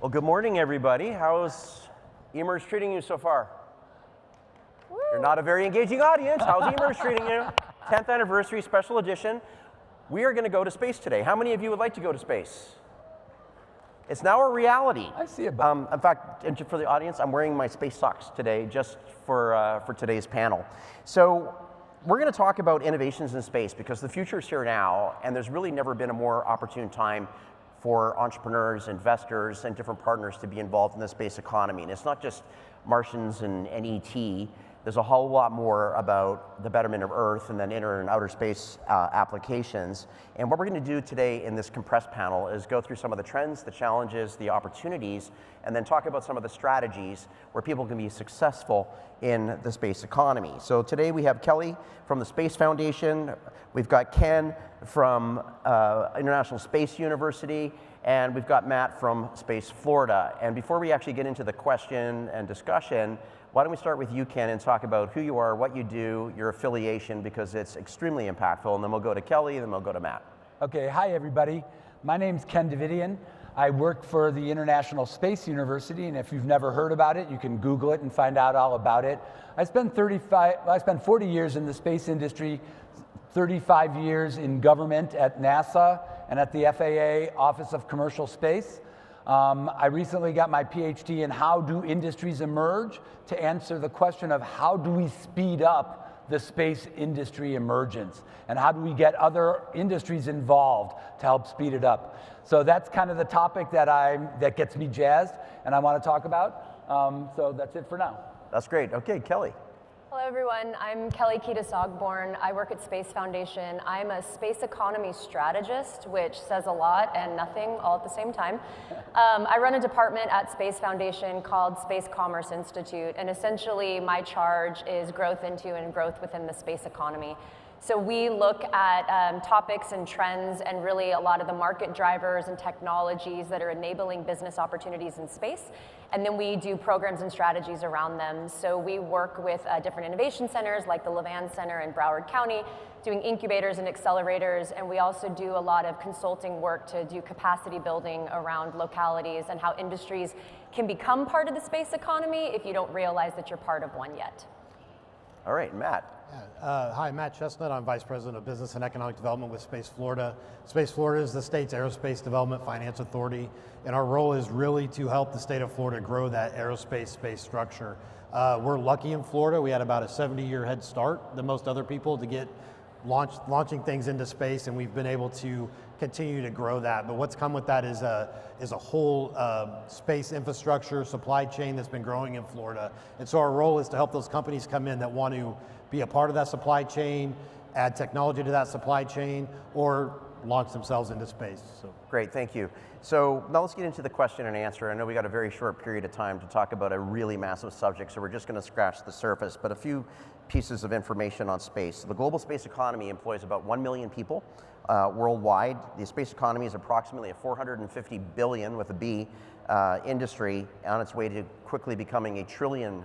Well, good morning, everybody. How's eMERGE treating you so far? Woo. You're not a very engaging audience. How's eMERGE treating you? 10th anniversary special edition. We are going to go to space today. How many of you would like to go to space? It's now a reality. I see it. In fact, and for the audience, I'm wearing my space socks today just for today's panel. So we're going to talk about innovations in space because the future is here now, and there's really never been a more opportune time for entrepreneurs, investors, and different partners to be involved in the space economy. And it's not just Martians and ET. There's a whole lot more about the betterment of Earth and then inner and outer space applications. And what we're going to do today in this compressed panel is go through some of the trends, the challenges, the opportunities, and then talk about some of the strategies where people can be successful in the space economy. So today we have Kelli from the Space Foundation, we've got Ken from International Space University, and we've got Matt from Space Florida. And before we actually get into the question and discussion, why don't we start with you, Ken, and talk about who you are, what you do, your affiliation, because it's extremely impactful, and then we'll go to Kelli, and then we'll go to Matt. Okay, hi everybody. My name's Ken Davidian. I work for the International Space University, and if you've never heard about it, you can Google it and find out all about it. I spent 40 years in the space industry, 35 years in government at NASA and at the FAA Office of Commercial Space. I recently got my PhD in how do industries emerge to answer the question of how do we speed up the space industry emergence and how do we get other industries involved to help speed it up. So that's kind of the topic that gets me jazzed and I want to talk about. So that's it for now. That's great. Okay, Kelli. Hello everyone, I'm Kelli Kedis Ogborn. I work at Space Foundation. I'm a space economy strategist, which says a lot and nothing all at the same time. I run a department at Space Foundation called Space Commerce Institute, and essentially my charge is growth into and growth within the space economy. So we look at topics and trends and really a lot of the market drivers and technologies that are enabling business opportunities in space. And then we do programs and strategies around them. So we work with different innovation centers like the Levan Center in Broward County, doing incubators and accelerators. And we also do a lot of consulting work to do capacity building around localities and how industries can become part of the space economy if you don't realize that you're part of one yet. All right, Matt. Hi, Matt Chesnut. I'm Vice President of Business and Economic Development with Space Florida. Space Florida is the state's aerospace development finance authority, and our role is really to help the state of Florida grow that aerospace space structure. We're lucky in Florida. We had about a 70-year head start than most other people to get launching things into space, and we've been able to continue to grow that. But what's come with that is a whole space infrastructure supply chain that's been growing in Florida. And so our role is to help those companies come in that want to be a part of that supply chain, add technology to that supply chain, or launch themselves into space. So. Great, thank you. So now let's get into the question and answer. I know we got a very short period of time to talk about a really massive subject, so we're just going to scratch the surface, but a few pieces of information on space. So the global space economy employs about 1 million people worldwide. The space economy is approximately a $450 billion with a B industry on its way to quickly becoming a $1 trillion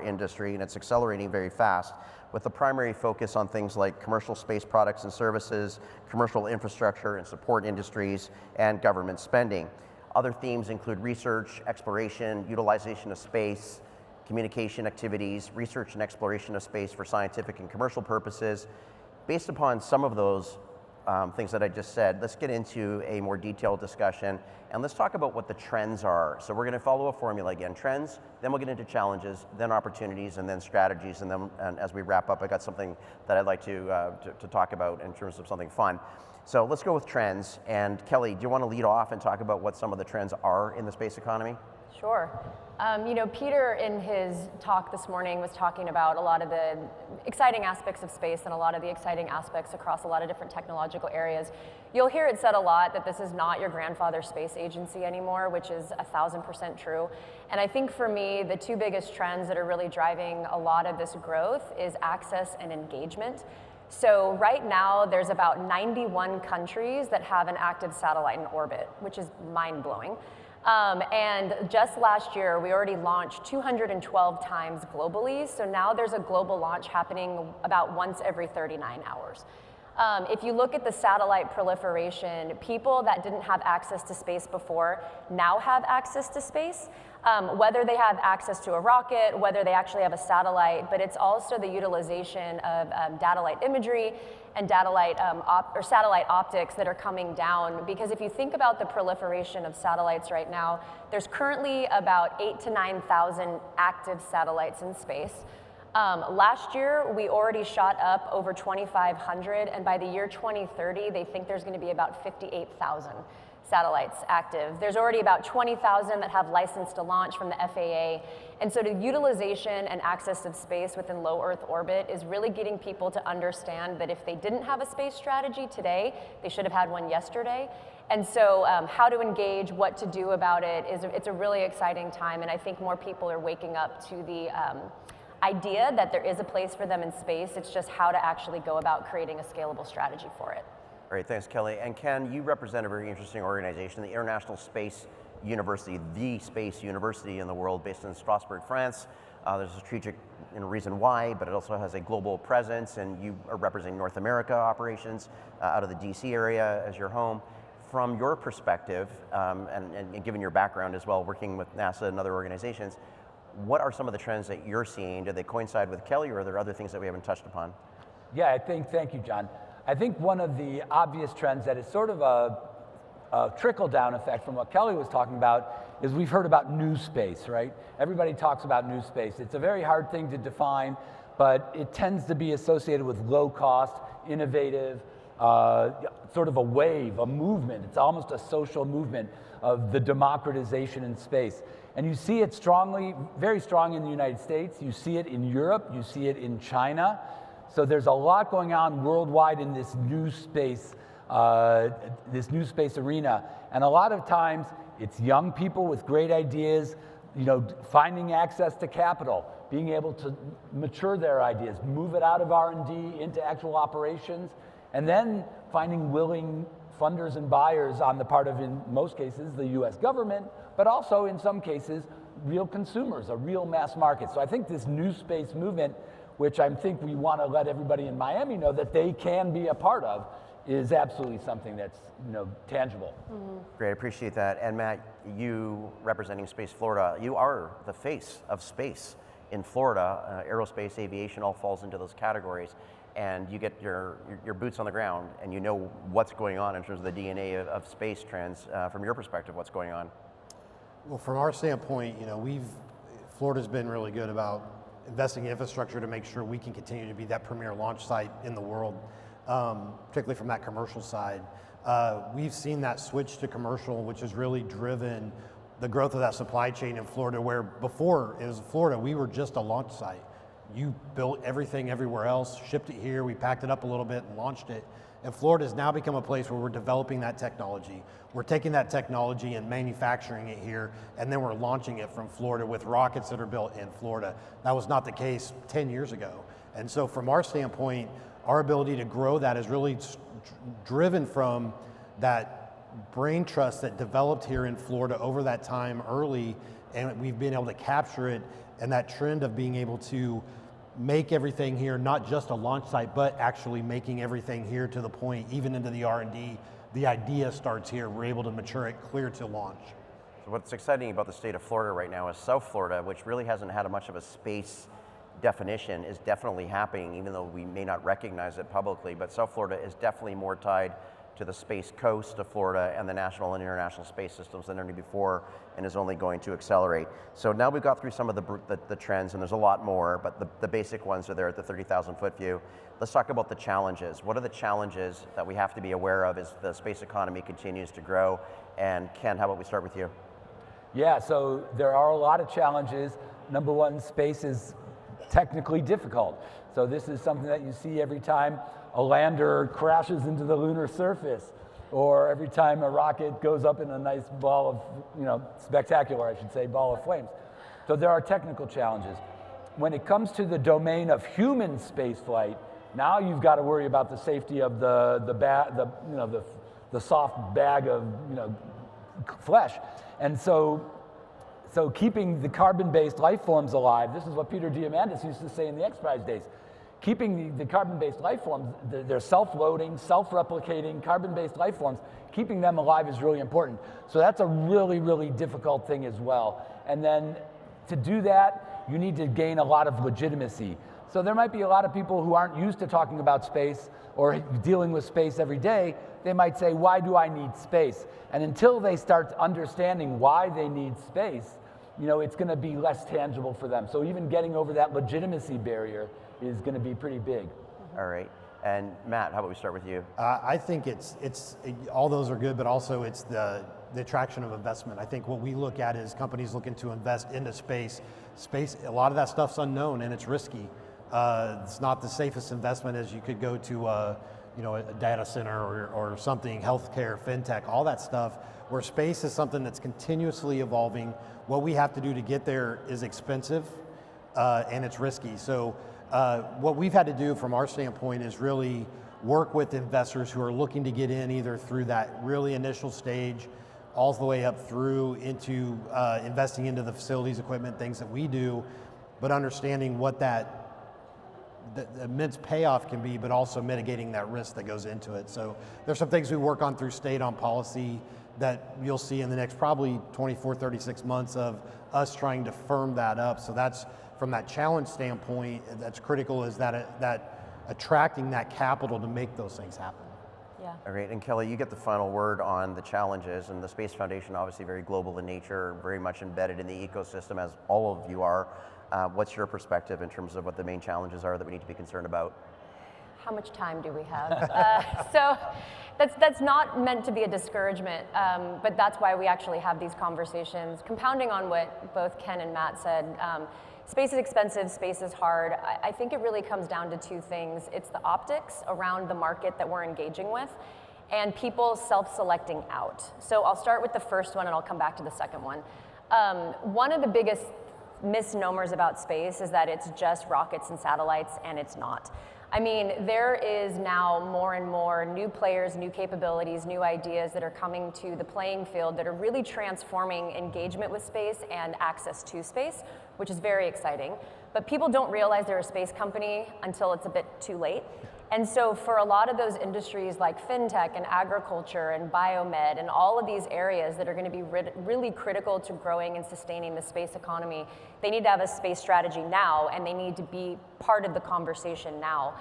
industry, and it's accelerating very fast, with the primary focus on things like commercial space products and services, commercial infrastructure and support industries, and government spending. Other themes include research, exploration, utilization of space, communication activities, research and exploration of space for scientific and commercial purposes. Based upon some of those things that I just said, let's get into a more detailed discussion and let's talk about what the trends are. So we're going to follow a formula again, trends, then we'll get into challenges, then opportunities, and then strategies, and then as we wrap up, I got something that I'd like to talk about in terms of something fun. So let's go with trends, and Kelli, do you want to lead off and talk about what some of the trends are in the space economy? Sure. You know, Peter in his talk this morning was talking about a lot of the exciting aspects of space and a lot of the exciting aspects across a lot of different technological areas. You'll hear it said a lot that this is not your grandfather's space agency anymore, which is 1,000% true. And I think for me, the two biggest trends that are really driving a lot of this growth is access and engagement. So right now, there's about 91 countries that have an active satellite in orbit, which is mind-blowing. And just last year, we already launched 212 times globally. So now there's a global launch happening about once every 39 hours. If you look at the satellite proliferation, people that didn't have access to space before now have access to space, whether they have access to a rocket, whether they actually have a satellite, but it's also the utilization of data-light imagery and satellite optics that are coming down. Because if you think about the proliferation of satellites right now, there's currently about 8,000 to 9,000 active satellites in space. Last year, we already shot up over 2,500, and by the year 2030, they think there's going to be about 58,000 satellites active. There's already about 20,000 that have license to launch from the FAA, and so the utilization and access of space within low Earth orbit is really getting people to understand that if they didn't have a space strategy today, they should have had one yesterday. And so how to engage, what to do about it, it's a really exciting time, and I think more people are waking up to the idea that there is a place for them in space. It's just how to actually go about creating a scalable strategy for it. Great, thanks, Kelly. And Ken, you represent a very interesting organization, the International Space University, the space university in the world, based in Strasbourg, France. There's a strategic reason why, but it also has a global presence, and you are representing North America operations out of the DC area as your home. From your perspective, and given your background as well, working with NASA and other organizations, what are some of the trends that you're seeing? Do they coincide with Kelly, or are there other things that we haven't touched upon? Yeah, thank you, John. I think one of the obvious trends that is sort of a trickle-down effect from what Kelly was talking about is we've heard about new space, right? Everybody talks about new space. It's a very hard thing to define, but it tends to be associated with low-cost, innovative, sort of a wave, a movement. It's almost a social movement of the democratization in space. And you see it strongly, very strong in the United States. You see it in Europe. You see it in China. So there's a lot going on worldwide in this new space arena. And a lot of times it's young people with great ideas, finding access to capital, being able to mature their ideas, move it out of R&D into actual operations, and then finding willing funders and buyers on the part of, in most cases, the US government, but also in some cases, real consumers, a real mass market. So I think this new space movement, which I think we want to let everybody in Miami know that they can be a part of, is absolutely something that's tangible. Mm-hmm. Great, I appreciate that. And Matt, you representing Space Florida, you are the face of space in Florida. Aerospace, aviation all falls into those categories. And you get your boots on the ground and you know what's going on in terms of the DNA of space trends. From your perspective, what's going on? Well, from our standpoint, Florida's been really good about investing in infrastructure to make sure we can continue to be that premier launch site in the world, particularly from that commercial side. We've seen that switch to commercial, which has really driven the growth of that supply chain in Florida, where before it was Florida, we were just a launch site. You built everything everywhere else, shipped it here, we packed it up a little bit and launched it. And Florida has now become a place where we're developing that technology. We're taking that technology and manufacturing it here, and then we're launching it from Florida with rockets that are built in Florida. That was not the case 10 years ago. And so from our standpoint, our ability to grow that is really driven from that brain trust that developed here in Florida over that time early, and we've been able to capture it, and that trend of being able to make everything here, not just a launch site, but actually making everything here to the point, even into the R&D, the idea starts here, we're able to mature it clear to launch. So what's exciting about the state of Florida right now is South Florida, which really hasn't had much of a space definition, is definitely happening, even though we may not recognize it publicly, but South Florida is definitely more tied to the space coast of Florida and the national and international space systems than ever before, and is only going to accelerate. So now we've got through some of the trends, and there's a lot more, but the basic ones are there at the 30,000 foot view. Let's talk about the challenges. What are the challenges that we have to be aware of as the space economy continues to grow? And Ken, how about we start with you? Yeah, so there are a lot of challenges. Number one, space is technically difficult. So this is something that you see every time a lander crashes into the lunar surface, or every time a rocket goes up in a nice ball of, spectacular, I should say, ball of flames. So there are technical challenges. When it comes to the domain of human spaceflight, now you've got to worry about the safety of the soft bag of flesh, and so keeping the carbon-based life forms alive. This is what Peter Diamandis used to say in the X Prize days. keeping the carbon-based life forms, they're self-loading, self-replicating, carbon-based life forms, keeping them alive is really important. So that's a really, really difficult thing as well. And then to do that, you need to gain a lot of legitimacy. So there might be a lot of people who aren't used to talking about space or dealing with space every day. They might say, why do I need space? And until they start understanding why they need space, you know, it's going to be less tangible for them. So even getting over that legitimacy barrier is going to be pretty big. All right. And Matt, how about we start with you? I think it's all those are good, but also it's the attraction of investment. I think what we look at is companies looking to invest into space. Space, a lot of that stuff's unknown and it's risky. It's not the safest investment as you could go to a data center or something, healthcare, fintech, all that stuff, where space is something that's continuously evolving. What we have to do to get there is expensive and it's risky. So what we've had to do from our standpoint is really work with investors who are looking to get in either through that really initial stage, all the way up through into investing into the facilities, equipment, things that we do, but understanding what the immense payoff can be, but also mitigating that risk that goes into it. So there's some things we work on through state on policy that you'll see in the next probably 24, 36 months of us trying to firm that up. So that's, from that challenge standpoint, that's critical, is that attracting that capital to make those things happen. Yeah. All right, and Kelli, you get the final word on the challenges, and the Space Foundation, obviously very global in nature, very much embedded in the ecosystem, as all of you are. What's your perspective in terms of what the main challenges are that we need to be concerned about? How much time do we have? So that's not meant to be a discouragement, but that's why we actually have these conversations. Compounding on what both Ken and Matt said, space is expensive, space is hard. I think it really comes down to two things. It's the optics around the market that we're engaging with, and people self-selecting out. So I'll start with the first one and I'll come back to the second one. One of the biggest misnomers about space is that it's just rockets and satellites, and it's not. I mean, there is now more and more new players, new capabilities, new ideas that are coming to the playing field that are really transforming engagement with space and access to space, which is very exciting. But people don't realize they're a space company until it's a bit too late. And so for a lot of those industries like fintech and agriculture and biomed and all of these areas that are going to be really critical to growing and sustaining the space economy, they need to have a space strategy now, and they need to be part of the conversation now.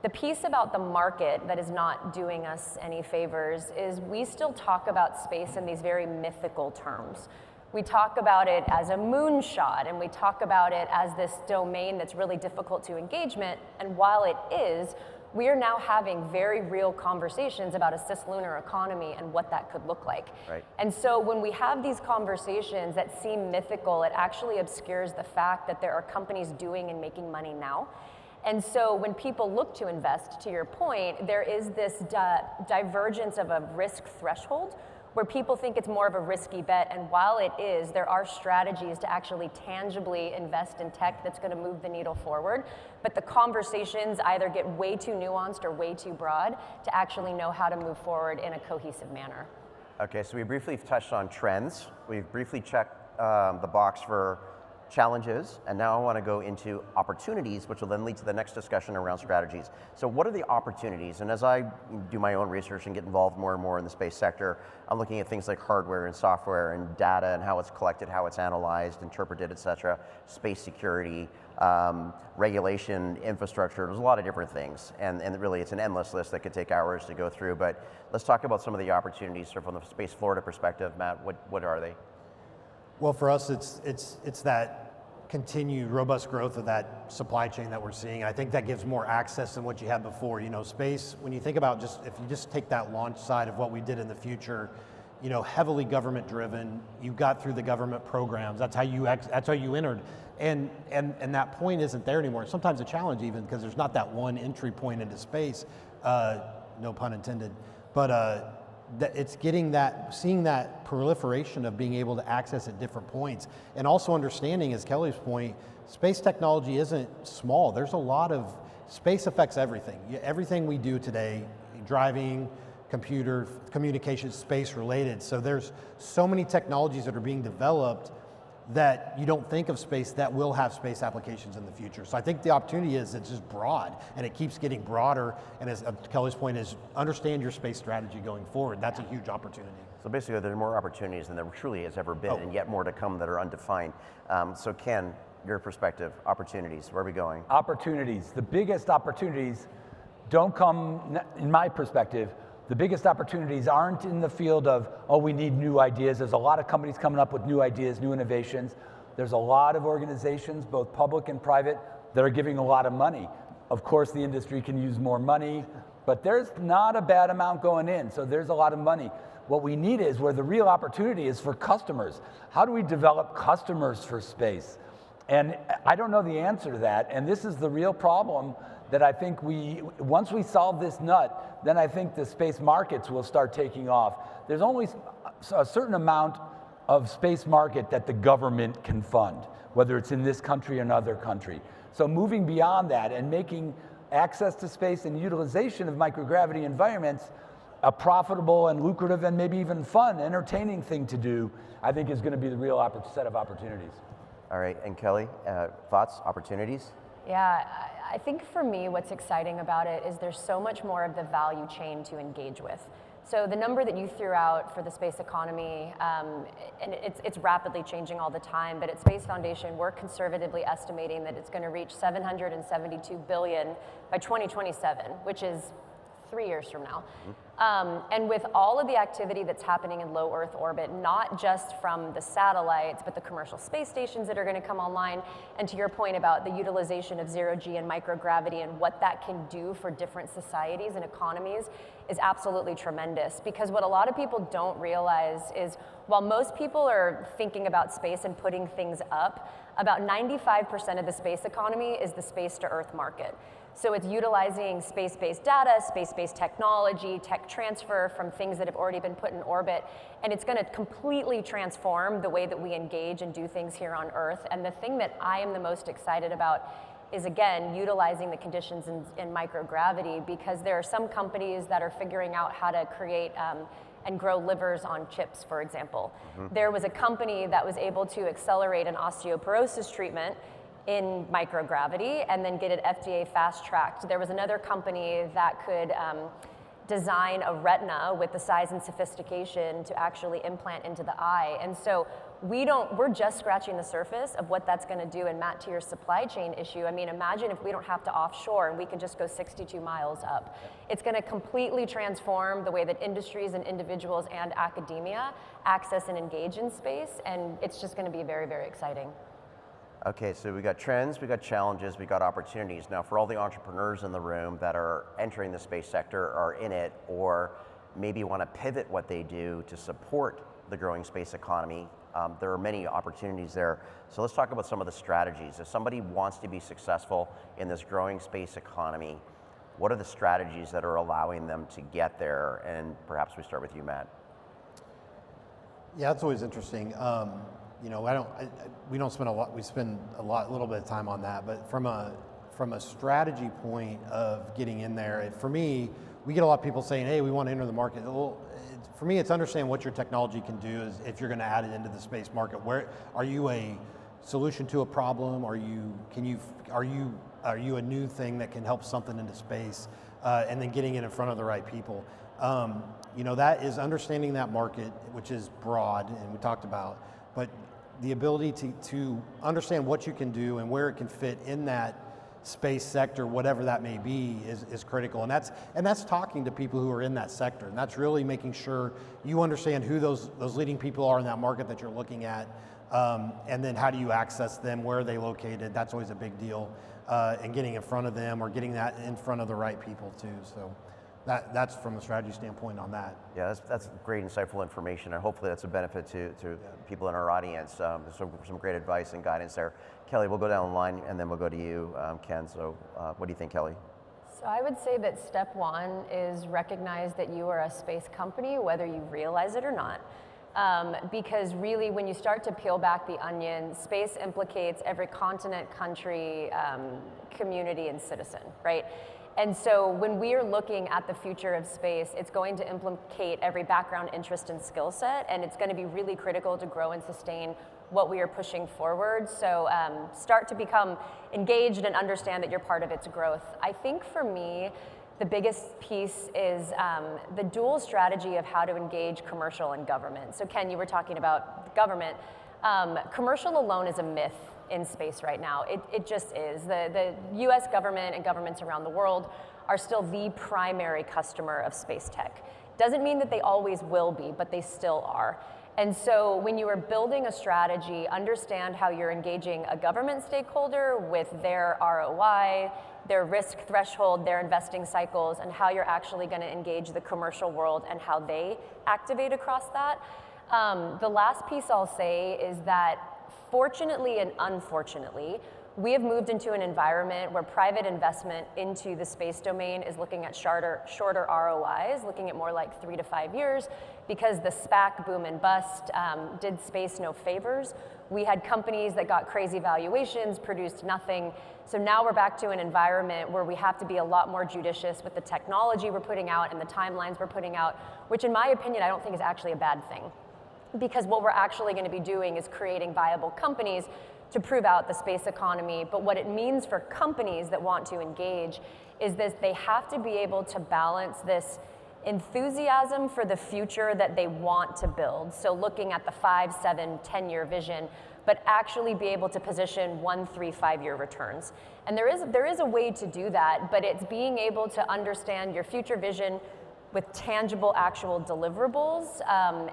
The piece about the market that is not doing us any favors is we still talk about space in these very mythical terms. We talk about it as a moonshot, and we talk about it as this domain that's really difficult to engagement, and while it is, we are now having very real conversations about a cislunar economy and what that could look like. Right. And so when we have these conversations that seem mythical, it actually obscures the fact that there are companies doing and making money now. And so when people look to invest, to your point, there is this divergence of a risk threshold where people think it's more of a risky bet, and while it is, there are strategies to actually tangibly invest in tech that's going to move the needle forward, but the conversations either get way too nuanced or way too broad to actually know how to move forward in a cohesive manner. Okay, so we briefly touched on trends. We've briefly checked the box for challenges, and now I want to go into opportunities, which will then lead to the next discussion around strategies. So what are the opportunities? And as I do my own research and get involved more and more in the space sector, I'm looking at things like hardware and software and data and how it's collected, how it's analyzed, interpreted, et cetera, space security, regulation, infrastructure. There's a lot of different things, and really it's an endless list that could take hours to go through, but let's talk about some of the opportunities. So from the Space Florida perspective, Matt, what are they? Well, for us, it's that continued robust growth of that supply chain that we're seeing. I think that gives more access than what you had before. You know, space, when you think about if you just take that launch side of what we did in the future, you know, heavily government driven, you got through the government programs, that's how you entered. And that point isn't there anymore. Sometimes a challenge even because there's not that one entry point into space, no pun intended. But it's getting that, seeing that proliferation of being able to access at different points, and also understanding, as Kelly's point, space technology isn't small. There's a lot of, space affects everything. Everything we do today, driving, computer, communication, space related. So there's so many technologies that are being developed that you don't think of space that will have space applications in the future. So I think the opportunity is it's just broad, and it keeps getting broader, and as Kelly's point is, understand your space strategy going forward. That's a huge opportunity. So basically there are more opportunities than there truly has ever been, and yet more to come that are undefined. So Ken, your perspective, opportunities, where are we going? Opportunities, the biggest opportunities don't come, in my perspective, the biggest opportunities aren't in the field of, oh, we need new ideas. There's a lot of companies coming up with new ideas, new innovations. There's a lot of organizations, both public and private, that are giving a lot of money. Of course, the industry can use more money, but there's not a bad amount going in, so there's a lot of money. What we need is where the real opportunity is for customers. How do we develop customers for space? And I don't know the answer to that, and this is the real problem that I think once we solve this nut, then I think the space markets will start taking off. There's only a certain amount of space market that the government can fund, whether it's in this country or another country. So moving beyond that and making access to space and utilization of microgravity environments a profitable and lucrative and maybe even fun, entertaining thing to do, I think is going to be the real set of opportunities. All right, and Kelly, thoughts, opportunities? Yeah, I think for me, what's exciting about it is there's so much more of the value chain to engage with. So the number that you threw out for the space economy, and it's rapidly changing all the time, but at Space Foundation, we're conservatively estimating that it's going to reach $772 billion by 2027, which is 3 years from now. And with all of the activity that's happening in low Earth orbit, not just from the satellites, but the commercial space stations that are going to come online, and to your point about the utilization of zero-G and microgravity and what that can do for different societies and economies is absolutely tremendous. Because what a lot of people don't realize is while most people are thinking about space and putting things up, about 95% of the space economy is the space to Earth market. So it's utilizing space-based data, space-based technology, tech transfer from things that have already been put in orbit, and it's going to completely transform the way that we engage and do things here on Earth. And the thing that I am the most excited about is, again, utilizing the conditions in microgravity, because there are some companies that are figuring out how to create and grow livers on chips, for example. There was a company that was able to accelerate an osteoporosis treatment in microgravity and then get it FDA fast-tracked. There was another company that could design a retina with the size and sophistication to actually implant into the eye. And so we're just scratching the surface of what that's gonna do. And Matt, to your supply chain issue, I mean, imagine if we don't have to offshore and we can just go 62 miles up. It's gonna completely transform the way that industries and individuals and academia access and engage in space, and it's just gonna be very, very exciting. Okay, so we got trends, we got challenges, we got opportunities. Now for all the entrepreneurs in the room that are entering the space sector, are in it, or maybe want to pivot what they do to support the growing space economy, there are many opportunities there. So let's talk about some of the strategies. If somebody wants to be successful in this growing space economy, what are the strategies that are allowing them to get there? And perhaps we start with you, Matt. Yeah, that's always interesting. You know, we spend a little bit of time on that, but from a strategy point of getting in there, for me, we get a lot of people saying, hey, we want to enter the market. Well, for me, it's understand what your technology can do is if you're going to add it into the space market. Where are you a solution to a problem? Are you a new thing that can help something into space? And then getting it in front of the right people. You know, that is understanding that market, which is broad, and we talked about, but the ability to understand what you can do and where it can fit in that space sector, whatever that may be, is critical. And that's talking to people who are in that sector. And that's really making sure you understand who those leading people are in that market that you're looking at. And then how do you access them? Where are they located? That's always a big deal. And getting in front of them or getting that in front of the right people too. So that's from a strategy standpoint on that. Yeah, that's great, insightful information, and hopefully that's a benefit to people in our audience. Some great advice and guidance there. Kelly, we'll go down the line, and then we'll go to you, Ken. So what do you think, Kelly? So I would say that step one is recognize that you are a space company, whether you realize it or not. Because really, when you start to peel back the onion, space implicates every continent, country, community, and citizen, right? And so when we are looking at the future of space, it's going to implicate every background, interest, and skill set, and it's going to be really critical to grow and sustain what we are pushing forward. So start to become engaged and understand that you're part of its growth. I think for me, the biggest piece is the dual strategy of how to engage commercial and government. So Ken, you were talking about government. Commercial alone is a myth in space right now. It just is. The US government and governments around the world are still the primary customer of space tech. Doesn't mean that they always will be, but they still are. And so when you are building a strategy, understand how you're engaging a government stakeholder with their ROI, their risk threshold, their investing cycles, and how you're actually going to engage the commercial world and how they activate across that. The last piece I'll say is that fortunately and unfortunately, we have moved into an environment where private investment into the space domain is looking at shorter ROIs, looking at more like 3 to 5 years, because the SPAC boom and bust did space no favors. We had companies that got crazy valuations, produced nothing. So now we're back to an environment where we have to be a lot more judicious with the technology we're putting out and the timelines we're putting out, which in my opinion, I don't think is actually a bad thing. Because what we're actually going to be doing is creating viable companies to prove out the space economy. But what it means for companies that want to engage is this: they have to be able to balance this enthusiasm for the future that they want to build. So looking at the 5, 7, 10-year vision, but actually be able to position 1, 3, 5-year returns. And there is a way to do that, but it's being able to understand your future vision with tangible, actual deliverables,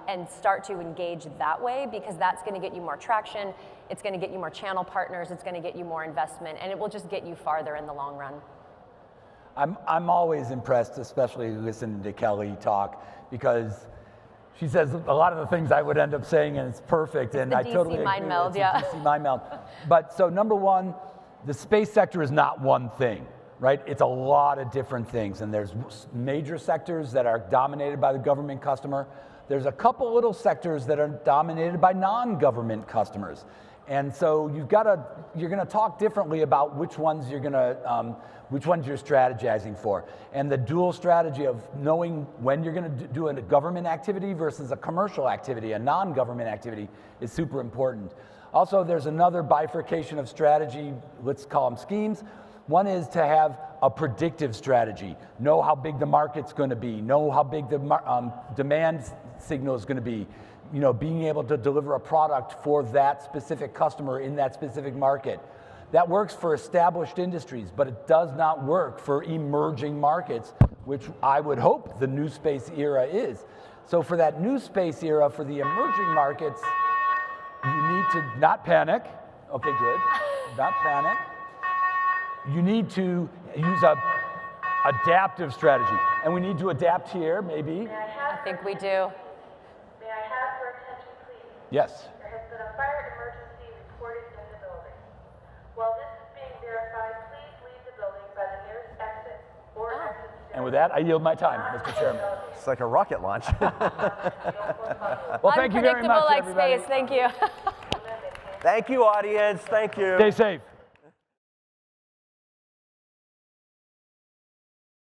and start to engage that way, because that's going to get you more traction, it's going to get you more channel partners, it's going to get you more investment, and it will just get you farther in the long run. I'm always impressed, especially listening to Kelli talk, because she says a lot of the things I would end up saying, and it's perfect. And I totally agree. Mind meld, it's yeah. a DC mind meld. But so number one, the space sector is not one thing. Right? It's a lot of different things, and there's major sectors that are dominated by the government customer. There's a couple little sectors that are dominated by non-government customers. And so you're gonna talk differently about which ones you're strategizing for. And the dual strategy of knowing when you're gonna do a government activity versus a commercial activity, a non-government activity, is super important. Also, there's another bifurcation of strategy, let's call them schemes. One is to have a predictive strategy, know how big the market's going to be, know how big the demand signal is going to be, being able to deliver a product for that specific customer in that specific market. That works for established industries, but it does not work for emerging markets, which I would hope the new space era is. So for that new space era, for the emerging markets, you need to not panic. Okay, good. Not panic. You need to use a adaptive strategy. And we need to adapt here, maybe. I think we do. May I have your attention, please? Yes. There has been a fire emergency reported in the building. While this is being verified, please leave the building by the nearest exit or exit. And with that, I yield my time, Mr. Chairman. It's like a rocket launch. Well, thank you very much, Unpredictable like everybody. space. Thank you. Thank you, audience. Thank you. Stay safe.